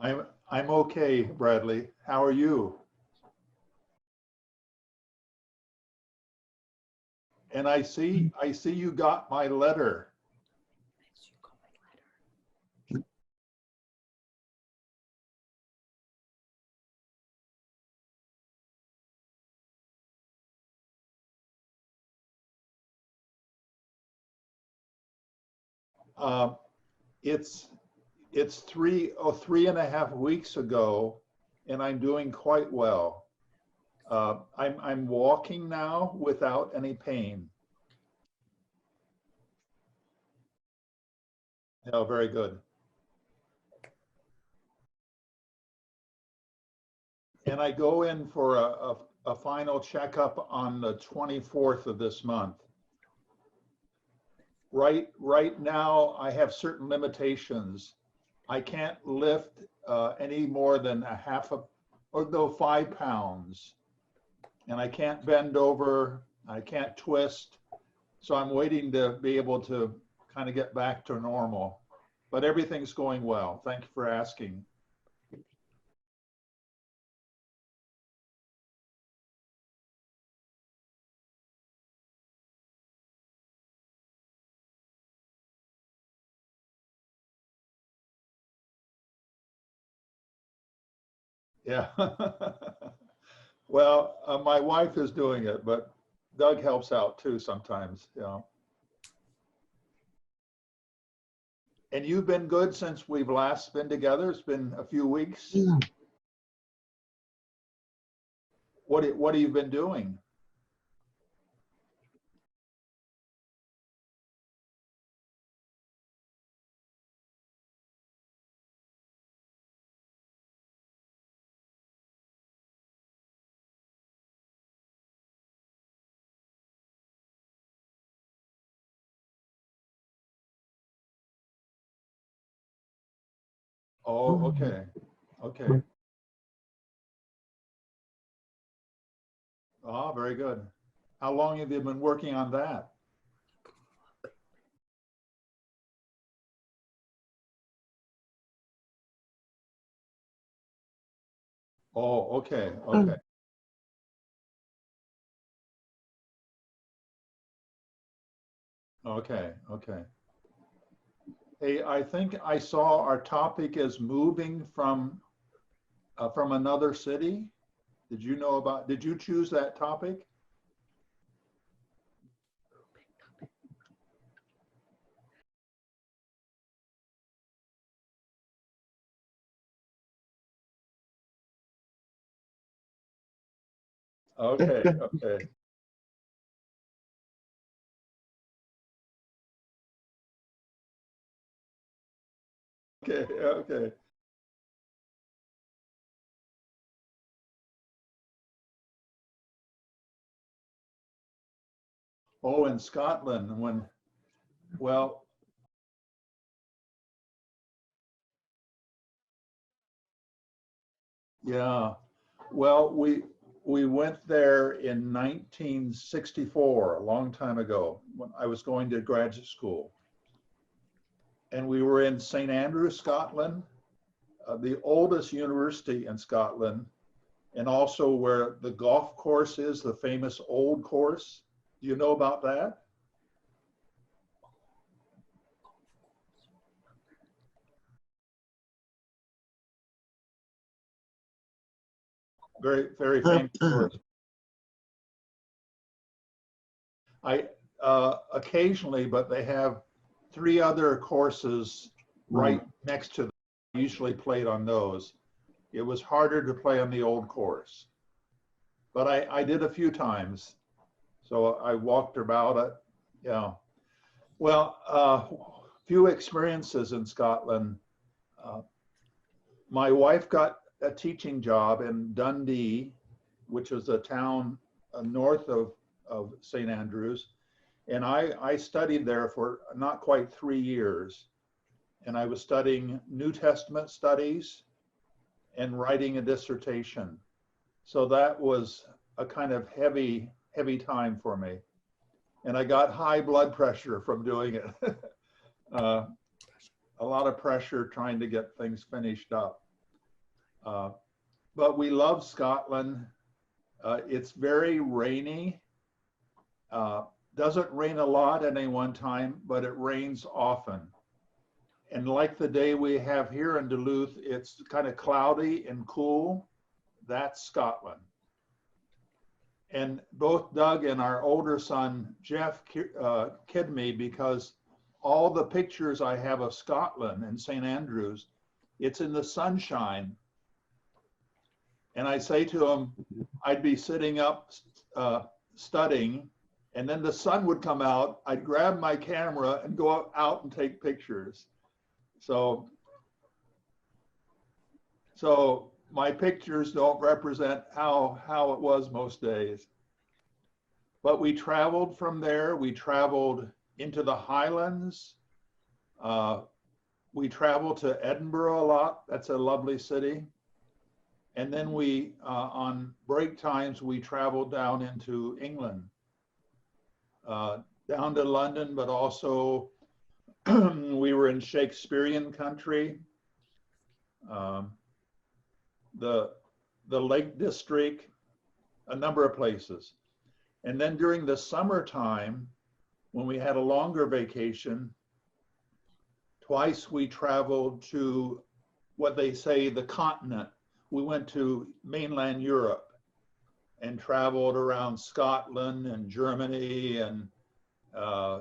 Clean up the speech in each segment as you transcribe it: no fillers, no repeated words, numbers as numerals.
I'm okay, Bradley. How are you? And I see you got my letter. Uh, it's it's 3.5 weeks ago, and I'm doing quite well. I'm walking now without any pain. Oh, very good. And I go in for a final checkup on the 24th of this month. Right now, I have certain limitations. I can't lift any more than a half a, or no, 5 pounds. And I can't bend over, I can't twist. So I'm waiting to be able to kind of get back to normal. But everything's going well. Thank you for asking. Yeah. Well, my wife is doing it, but Doug helps out too sometimes, you know. And you've been good since we've last been together. It's been a few weeks. What have you been doing? Oh, okay. Okay. Oh, very good. How long have you been working on that? Oh, okay. Okay. Okay. Okay. Hey, I think I saw our topic is moving from another city. Did you choose that topic? Okay. Okay. Okay. Okay. Oh, in Scotland, well, yeah. Well, we went there in 1964, a long time ago, when I was going to graduate school. And we were in St. Andrews, Scotland, the oldest university in Scotland, and also where the golf course is, the famous old course. Do you know about that? Very, very famous course. I occasionally, but they have three other courses right next to them. I usually played on those. It was harder to play on the old course, but I did a few times. So I walked about it. Yeah. Well, few experiences in Scotland. Uh, my wife got a teaching job in Dundee, which is a town north of St. Andrews. And I studied there for not quite 3 years. And I was studying New Testament studies and writing a dissertation. So that was a kind of heavy time for me. And I got high blood pressure from doing it. uh, a lot of pressure trying to get things finished up. But we love Scotland. It's very rainy. Doesn't rain a lot at any one time, but it rains often. And like the day we have here in Duluth, it's kind of cloudy and cool. That's Scotland. And both Doug and our older son, Jeff, kid me because all the pictures I have of Scotland and St. Andrews, it's in the sunshine. And I say to him, I'd be sitting up studying, and then the sun would come out. I'd grab my camera and go out and take pictures. So my pictures don't represent how it was most days. But we traveled from there. We traveled into the Highlands. We traveled to Edinburgh a lot. That's a lovely city. And then we, on break times, we traveled down into England, down to London, but also we were in Shakespearean country, the Lake District, a number of places. And then during the summertime, when we had a longer vacation, twice we traveled to what they say the continent. We went to mainland Europe and traveled around Scotland and Germany and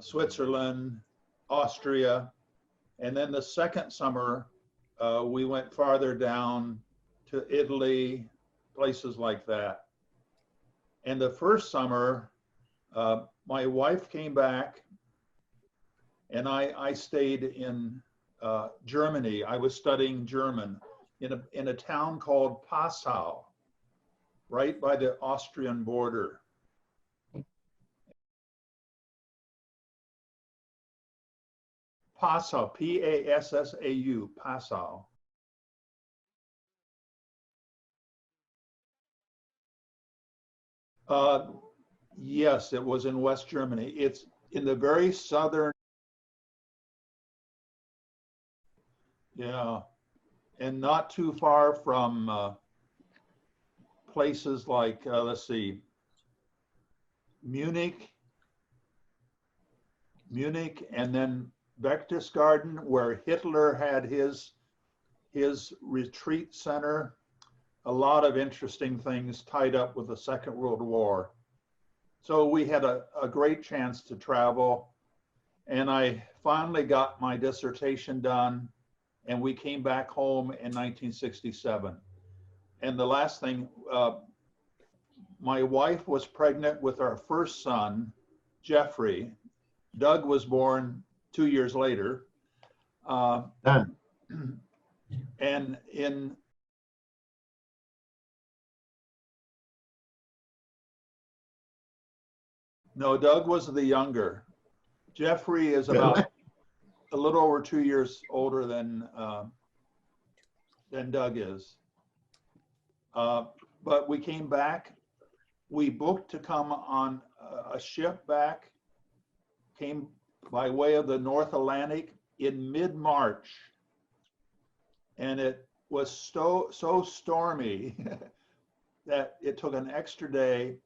Switzerland, Austria. And then the second summer, we went farther down to Italy, places like that. And the first summer, my wife came back and I stayed in Germany. I was studying German in a town called Passau, right by the Austrian border. Passau, P-A-S-S-A-U, Passau. Yes, it was in West Germany. It's in the very southern, yeah, and not too far from places like, let's see, Munich, and then Berchtesgaden, where Hitler had his retreat center. A lot of interesting things tied up with the Second World War. So we had a great chance to travel, and I finally got my dissertation done, and we came back home in 1967. And the last thing, my wife was pregnant with our first son, Jeffrey. Doug was born 2 years later. And no, Doug was the younger. Jeffrey is about a little over 2 years older than Doug is. But we came back. We booked to come on a ship back, came by way of the North Atlantic in mid-March. And it was so stormy that it took an extra day.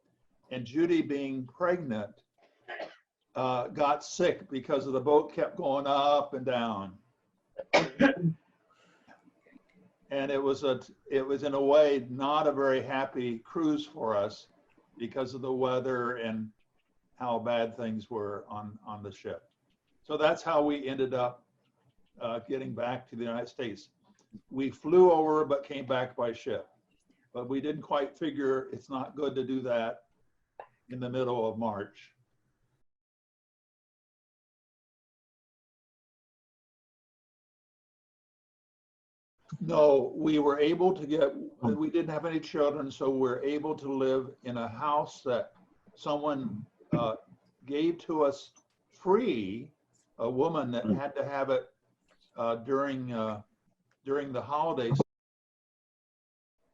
And Judy, being pregnant, got sick because the boat kept going up and down. And it was in a way not a very happy cruise for us because of the weather and how bad things were on the ship. So that's how we ended up getting back to the United States. We flew over but came back by ship. But we didn't quite figure it's not good to do that in the middle of March. No, we were able to get, we didn't have any children, so we're able to live in a house that someone gave to us free, a woman that had to have it during the holidays.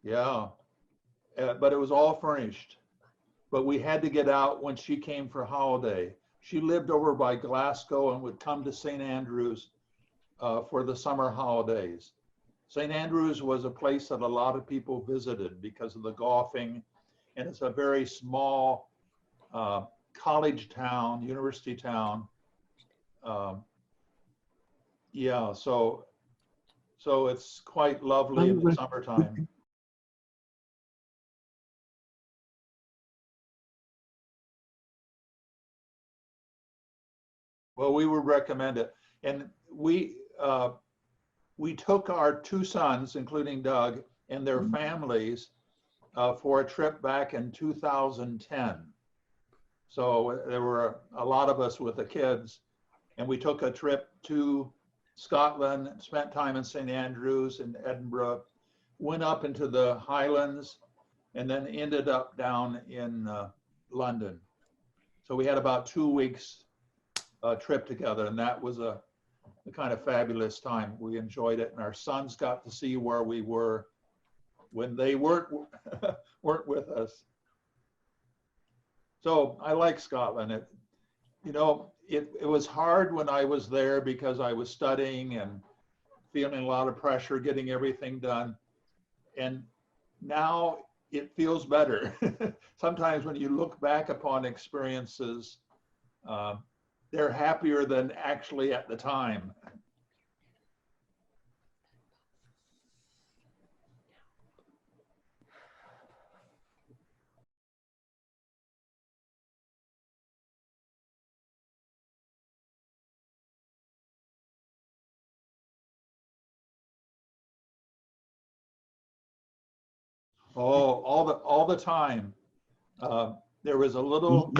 Yeah, but it was all furnished. But we had to get out when she came for holiday. She lived over by Glasgow and would come to St. Andrews for the summer holidays. St. Andrews was a place that a lot of people visited because of the golfing, and it's a very small college town, university town. Yeah, so it's quite lovely in the summertime. Well, we would recommend it. And we took our two sons, including Doug, and their families for a trip back in 2010. So there were a lot of us with the kids, and we took a trip to Scotland, spent time in St. Andrews and Edinburgh, went up into the Highlands, and then ended up down in London. So we had about 2 weeks trip together, and that was a kind of fabulous time. We enjoyed it, and our sons got to see where we were when they weren't with us. So I like Scotland. It was hard when I was there because I was studying and feeling a lot of pressure, getting everything done. And now it feels better. Sometimes when you look back upon experiences, they're happier than actually at the time. Oh, all the time. There was a little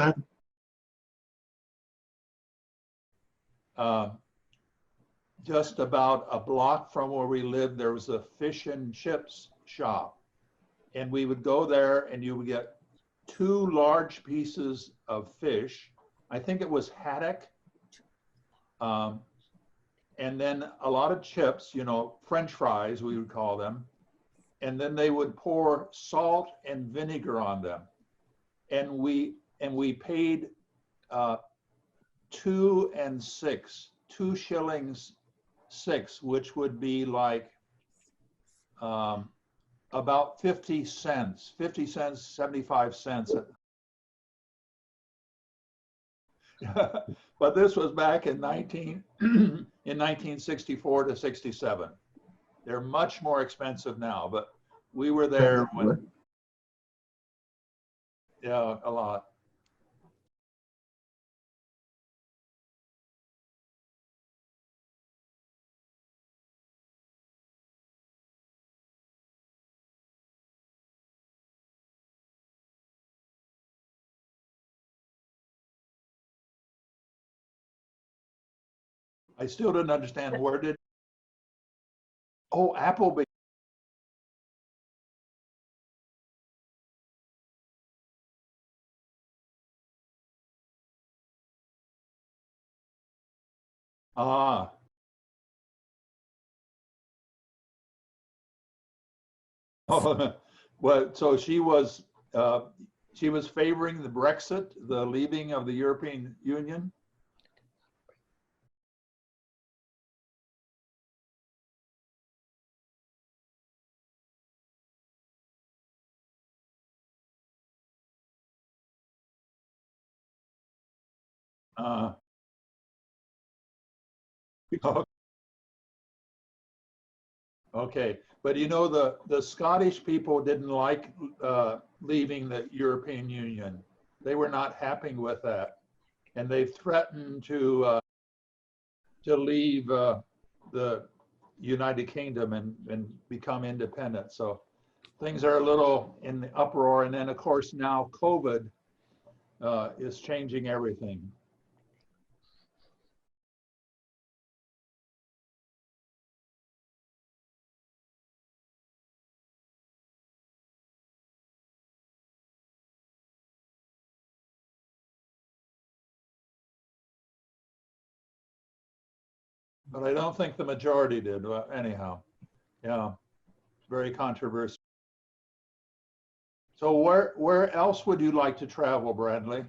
just about a block from where we lived, there was a fish and chips shop. And we would go there and you would get 2 large pieces of fish. I think it was haddock. And then a lot of chips, French fries, we would call them. And then they would pour salt and vinegar on them. And we paid 2 and 6, 2 shillings 6, which would be like about 50 cents, 75 cents. But this was back in 1964 to 67. They're much more expensive now, but we were there when, yeah, a lot. I still didn't understand where did, oh, Applebee. Ah, oh, well, so she was favoring the Brexit, the leaving of the European Union. Uh, okay, but the Scottish people didn't like leaving the European Union. They were not happy with that, and they threatened to leave the United Kingdom and become independent. So things are a little in the uproar, and then of course now COVID is changing everything. But I don't think the majority did. Anyhow, yeah, very controversial. So where else would you like to travel, Bradley?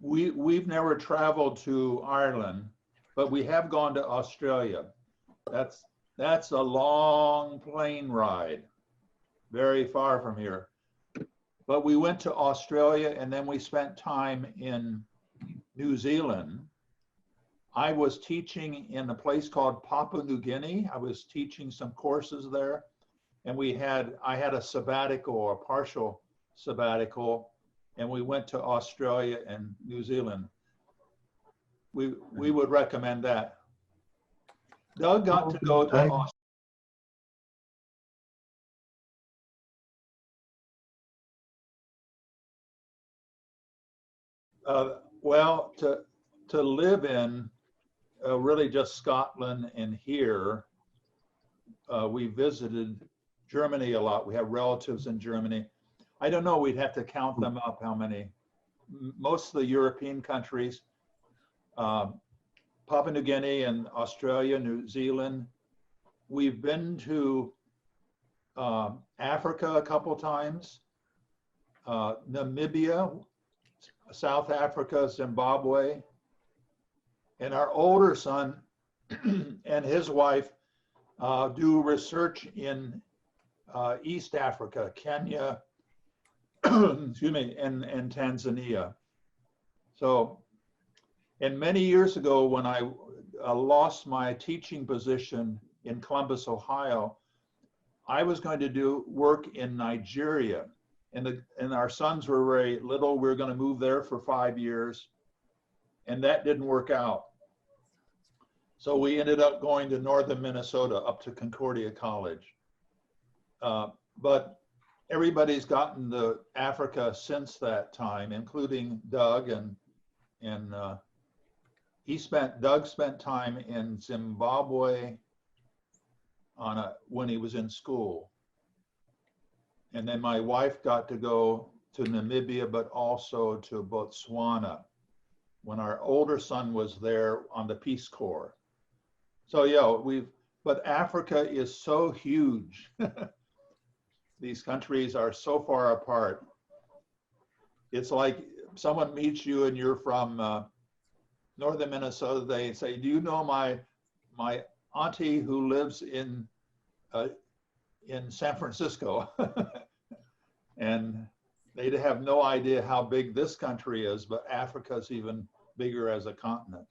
we've never traveled to Ireland, but we have gone to Australia. That's a long plane ride, very far from here. But we went to Australia and then we spent time in New Zealand. I was teaching in a place called Papua New Guinea. I was teaching some courses there, and I had a sabbatical, a partial sabbatical, and we went to Australia and New Zealand. We would recommend that. Doug got to go to Australia. Well, to live in really just Scotland and here. We visited Germany a lot. We have relatives in Germany. I don't know, we'd have to count them up how many. Most of the European countries, Papua New Guinea and Australia, New Zealand. We've been to Africa a couple times, Namibia, South Africa, Zimbabwe. And our older son and his wife do research in East Africa, Kenya, excuse me, and Tanzania. So, and many years ago when I lost my teaching position in Columbus, Ohio, I was going to do work in Nigeria. And our sons were very little. We were going to move there for 5 years. And that didn't work out. So we ended up going to northern Minnesota, up to Concordia College. But everybody's gotten to Africa since that time, including Doug, and Doug spent time in Zimbabwe when he was in school. And then my wife got to go to Namibia, but also to Botswana when our older son was there on the Peace Corps. So yeah, but Africa is so huge. These countries are so far apart. It's like someone meets you and you're from northern Minnesota. They say, "Do you know my auntie who lives in San Francisco?" And they'd have no idea how big this country is, but Africa's even bigger as a continent.